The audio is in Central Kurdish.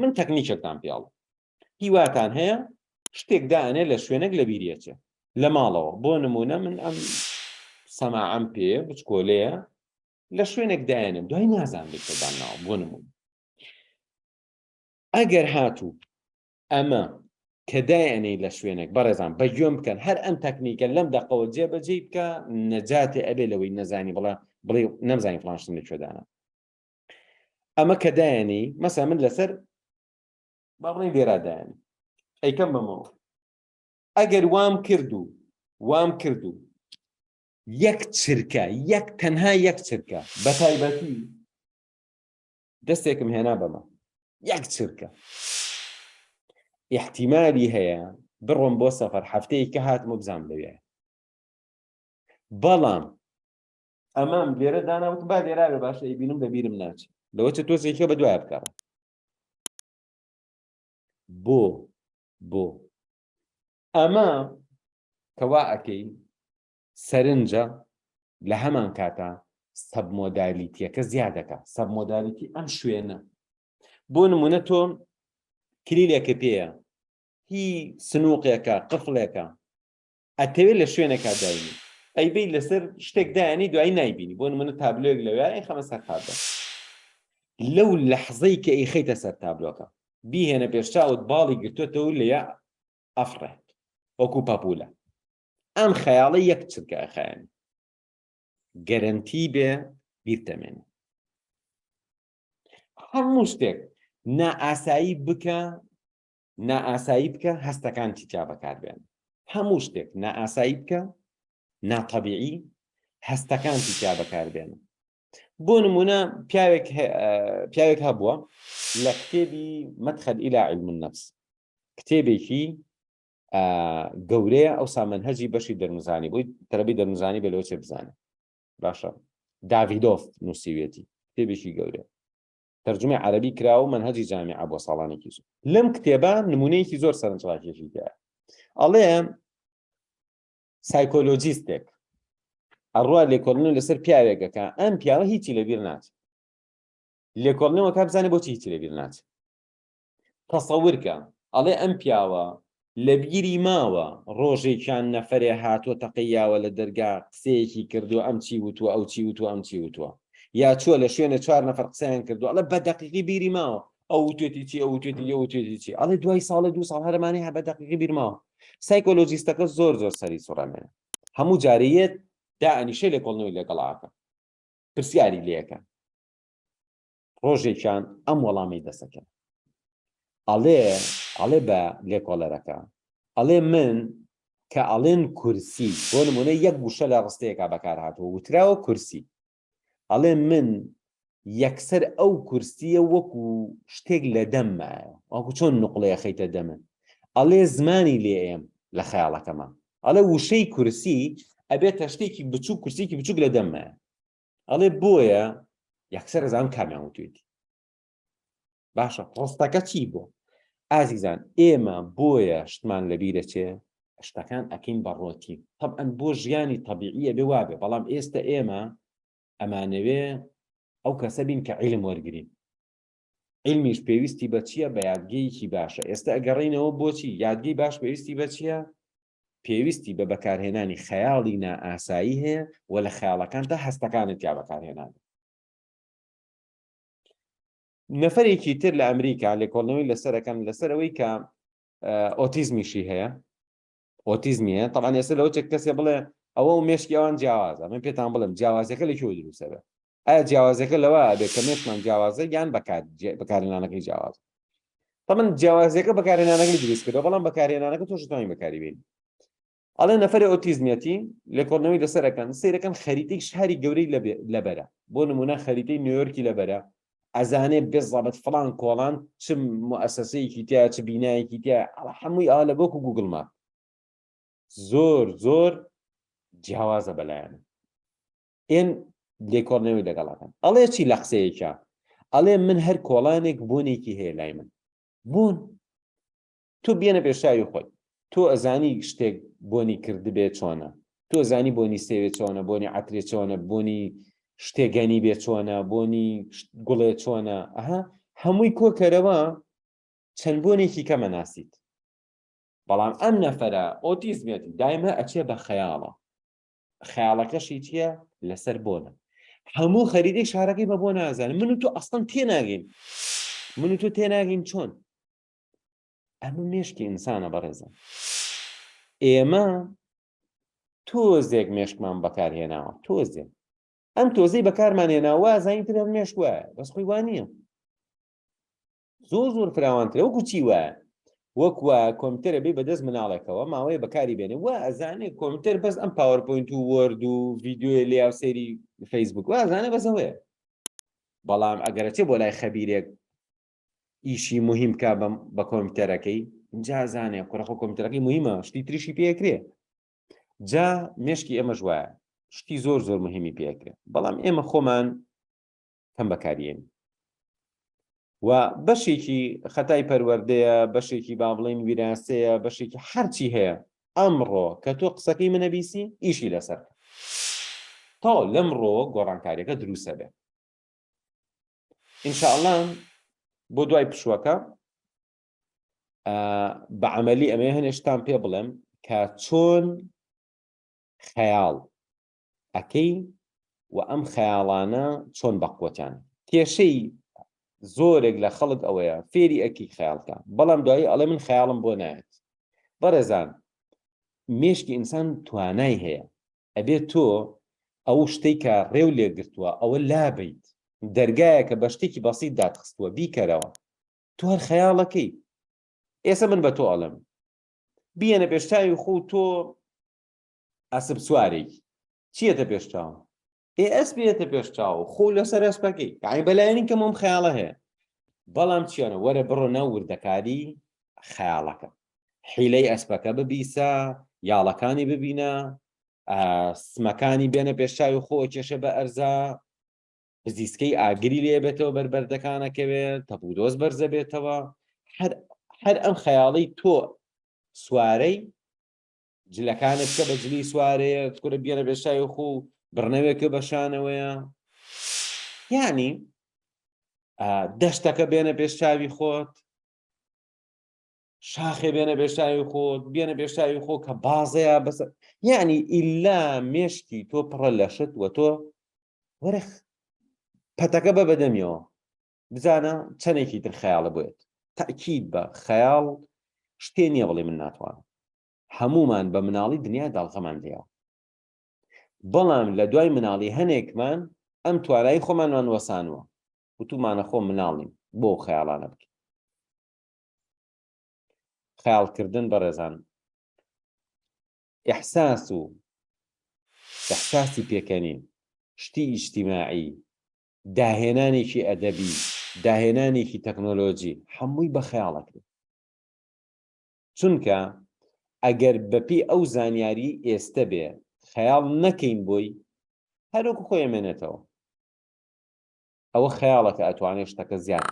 من تەکنیکێکتان پێڵ هیواتان هەیە شتێک دائنێ لە شوێنێک لە بیرێتێ لە ماڵەوە بۆ نمونە من ئەم سەماعەم پێ بچکۆلەیە لە شوێنێک دایێنم دوای نازانم لێکداناوە بۆ نمونە ئەگەر هاتوو ئەمە کە دایەنەی لە شوێنێک بەڕێزان بەگوێم بکەن هەر ئەم تەکنیکە لەم دەقەوە جێبەجێ بکە نەجاتێ ئەبێ لەوەی نەزانی بڵێ نەمزانی فڵان شتم لەکوێدانە ئەمە کە دایەنی مەسەلا من لەسەر با بڵێن لێرا دایەنی ئەیکەم بمەوە ئەگەر وام کردو یەک چرکە تەنها یەک چرکە بە تایبەتی دەستێکم هێنا بەمە یەک چرکە احتیمالی هەیە بڕۆم بۆ سەفەر هەفتەیە کە هاتمە بزانم لەوێ بەڵام ئەمام لێرە داناوت با لێرا باشە ئەیبینم لەبیرم ناچێت لەوە چ تۆزێکە بە دوای بکەڕە بۆ ئەمە کەوا ئەکەی سەرنجە لە هەمان کاتە سەب مۆدالیتیەکە زیادەکە سەب مۆدالیتی ئەم شوێنە بۆ نمونە تۆ کلیلێکە پێیە هی سنووقێکە قفڵێکە ئەتەوێت لە شوێنێکا داینی ئەیبەی لەسەر شتێک دایانی دوایی نایبینی بۆ نمونە تابلۆیەک لەوێ ئەی خەمە سەر تابلۆ لەو لەحظەی کە ئەیخەیتە سەر تابلۆکە بیهێنە پێشچاوت باڵی گرتوێتەوە لێیە ئەفڕێت وەکو پەپولە ئەم خەیاڵە یەک چرکە ئەخایەنی گەرەنتی بێ بیرتەمێنێ هەموو شتێک نائاسایی بکە هەستەکانتی تیا بەکاربێن هەموو شتێک نائاسایی بکە ناتەبیعی هەستەکانتی تیا بەکاربێن بۆ نمونە پیاوێک هەبووە لە کتێبی مەدخەل إلى علم النفس کتێبێکی گەورەیە ئەو سامەنهەجی بەشی دەرمزانی بۆی تەرەبی دەرمزانی بە لەوە چێ بزانێ باشە داڤیدۆف نووسیوێتی کتێبێکی گەورەیە تەرجمەی عەرەبی کراوە و منهەجی جامیعە بۆ ساڵانێکی زۆر لەم کتێبە نمونەیەکی زۆر سەرنجڕاکێشی دایە ئەڵێ سایکۆلۆجیستێک ئەڕوا لێکۆڵینەوە لەسەر پیاوێکەکە ئەم پیاوە هیچی لەبیر ناچێت لێکۆڵینەوە کا بزانێ بۆچی هیچی لەبیر ناچێت تەسەورکە ئەڵێ ئەم پیاوە لە بیری ماوە ڕۆژێکیان نەفەرێ هاتووە تەقیاوە لە دەرگا قسەیەکی کردو ئەم چی وتووە ئەو چی وتووە ئەم چی وتووە یا چووە لە شوێنە 4 نەفەر قسەیان کردو ئەڵێ بە دەقیقی بیری ماوە ئەو وتوێتی چی ئەو وتوێتی ئەو وتوێتی چی ئەڵێ دوای ساڵە 2 ساڵ هەرمانەی هە بە دەقیقی بیر ماوە سایکۆلۆجیستەکە زۆر سەری سوڕەمێنە هەموو جارەیەت دائەنیشەی لێکۆڵنەوەی لەگەڵاکە پرسیاری لێەکە ڕۆژێکیان ئەم وەڵامی دەسەکەن ئەڵێ بە لێکۆڵەرەکە ئەڵێ من کە ئەڵێن کورسی بۆ نمونە یەک گوشە لە ڕستەیەکا بەکار هاتووە وتراوە کورسی ئەڵێ من یەکسەر ئەو کورسیە وەکو شتێک لە دەممایە وەکو چۆن نوقڵەیە خەیتە دەمن ئەڵێ زمانی لێ ئێم لە خەیاڵەکەمە ئەڵێ وشەی کورسی ئەبێتە شتێکی بچوو کورسێکی بچووک لە دەممایە ئەڵێ بۆیە یەکسەر ئەزانم کامیان وتوێتی باشە ڕستەکە چی بۆ ئازیزان ئێمە بۆیە شتمان لەبیرە چێ شتەکان ئەکەین بەڕۆتی طبعاً بۆ ژیانی طەبیعیە بێ وابێ بەڵام ئێستا ئێمە ئەمانەوێ ئەو کەسە بین کە عیلم وەرگرین عیلمیش پێویستی بە چییە بە یادگەیەکی باشە ئێستا ئەگەڕینەوە بۆچی یادگەی باش پێویستی بە چییە پێویستی بە بەکارهێنانی خەیاڵی نائاسایی هەیە و لە خەیاڵەکاندا هەستەکانت یا بەکارهێنان نەفەرێکی تر لە ئەمریکا لێکۆڵنەوەی لەسەرەکەن لەسەرەوەی کە ئۆتیزمیشی هەیە ئۆتیزمیە طبعاً ئێستا لەوە چێک کەسێ بڵێ ئەوە و مێشکی ئەوان جیاوازە من پێتان بڵێم جیاوازەکە لەکوێ دروستە بێ ئایا جیاوازەکە لەوە بێت کە مێشمان جیاوازە یان بەکارهێنانەکەی جیاواز طبعاً جیاوازەکە بەکارهێنانەکەی دروست کردەوە بەڵام بەکارهێنانەکە تۆش دەتوانین بەکاری بێنی ئەڵێ نەفەری ئۆتیزمیەتی لێکۆڵنەوەی لەسەرەکەن سیرەکەن خەریتەی شاری گەورەی لەبەرە بۆ نمونە خەریتەی نیویۆرکی لەبەرە ئەزانێ بێزەبەت فڵان کۆڵان چ موسسەیەکی تیا چ بینایەکی تیا هەمووی ئا لە بۆکو گوگڵ ماپ زۆر جیاوازە بەلایەنە ئێن لێکۆڵنەوەی لەگەڵاکەن ئەڵێ چی لە قسەیەکە ئەڵێ من هەر کۆڵانێک بۆنێکی هەیە لای من بوون تۆ بێنە پێشاوی خۆی تۆ ئەزانی شتێک بۆنی کردبێ چۆنە تۆ زانی بۆنی سێوێ چۆنە بۆنی عەترێ چۆنە بۆنی شتێگەنی بێ چۆنە بۆنی گوڵێ چۆنە ئەها هەمووی کۆکەرەوە چەند بۆنێکی کەمە ناسیت بەڵام ئەم نەفەرە ئۆتیزمێتی دایمە ئەچێ بە خەیاڵە خەیاڵەکەشی چییە لەسەر بۆنە هەموو خەریدەی شارەکەی بە بۆ نازانم من و تۆ ئەستەن تێناگەین من و تۆ تێناگەین چۆن ئەمە مێشکی ئینسانە بەڕێزە ئێمە تۆزێک مێشکمان بەکارهێناوە تۆزێک ئەم تۆزەی بەکارمان هێناوە زانی تر مێشک وایە بەس خۆی وان نییە زۆر فراوانترە وەکو چی وایە وەکوە کۆمپیوتەرە بێ بەدەست مناڵێکەوە ماوەیە بەکاری بێنێ وا ئەزانێ کۆمپیوتەر بەس ئەم پاوەرپۆینت و وەرد و ڤیدیۆی لێاو سێری فەیسبوک وا ئەزانێ بەسەوەیە بەڵام ئەگەرچێ بۆ لای خەبیرێک ئیشی مهم کا بە کۆمپیوتەرەکەی جا زانێ کوڕەخۆ کۆمپیوتەرەکەی مهمە شتی تریشی پێکرێ جا مێشکی ئێمە ژوایە شتی زۆر مهمی پێکرێ بەڵام ئێمە خۆمان کەم بەکارێن و بەشێکی خەتای پەروەردەیە بەشێکی با بڵێن ویراسەیە بەشێکی هەرچی هەیە ئەمڕۆ کە تۆ قسەکەی منەبیسی ئیشی لەسەر تا لەمڕۆ گۆڕانکاریەکە دروستە بێ ئینشاءڵڵا بۆ دوای پشوەکە بە عەمەلی ئەمە هەنێشتان پێ بڵێم کە چۆن خەیاڵ ئەکەی و ئەم خەیاڵانە چۆن بەقوتیان کێشەی زۆرێک لە خەڵک ئەوەیە فێری ئەکی خەیاڵکە بەڵام دوایی ئەڵێ من خەیاڵم بۆ نایەت بەڕێزان مێشکی ئینسان توانای هەیە ئەبێت تۆ ئەو شتەی کە ڕێو لێگرتووە ئەوە لابیت دەرگایە کە بە شتێکی بەسیط دادخستووە بیکەرەوە تۆ هەر خەیاڵەکەی ئێستا من بە تۆ ئەڵێم بیەنە پێشچاوی خۆ تۆ ئەسب سوارێکی چیەتە پێشچاو ئەسپێتە پێشچاو خۆ لەسەر ئەسپەکەی یعنی بەلایەنی کەم ئەم خەیاڵە هەیە بەڵام چیانە وەرە بڕۆ ناو وردەکاری خەیاڵەکە حیلەی ئەسپەکە ببیسە یاڵەکانی ببینە سمەکانی بێنە پێشچاوی خۆ کێشە بە ئەرزا بزیسکەی ئاگری لێ بێتەوە بەربەردەکانەکەوێت تەپودۆز بەرزە بێتەوە هەر ئەم خەیاڵەی تۆ سوارەی جلەکانت بکە بە جلی سوارەیە کوورە بێنە پێشچاوی خۆ بڕنەوێکە بەشانەوەیە یعنی دەشتەکە بێنە پێشچاوی خۆت شاخێ بێنە پێشچاوی خۆت بێنە پێشچاوی خۆ کە بازەیە بەسەر یعنی ئیلا مێشکی تۆ پڕە لە شت وە تۆ وەرە پەتەکە بە بەدەمیەوە بزانە چەندێکی تر خەیاڵە بێت تاکید بە خەیاڵ شتێ نییە بڵێ من ناتوانم هەمومان بە مناڵی دنیا داڵغەمان لێەوە بەڵام لە دوای مناڵی هەنێکمان ئەم توانایی خۆمانمان وەسانوە وتومانە خۆ مناڵین بۆ خەیاڵانە بکەین خەیاڵکردن بەڕێزان ئیحساسی پێکەنین شتی ئیجتیماعی داهێنانێکی ئەدەبی داهێنانێکی تەکنۆلۆجی هەمووی بە خەیاڵەکرێت چونکە ئەگەر بەپی ئەو زانیاری ئێستا بێ خەیاڵ نەکەین بۆی هەروەکو خۆی ئەمێنێتەوە ئەوە خەیاڵەکە ئەتوانێت شتەکە زیاد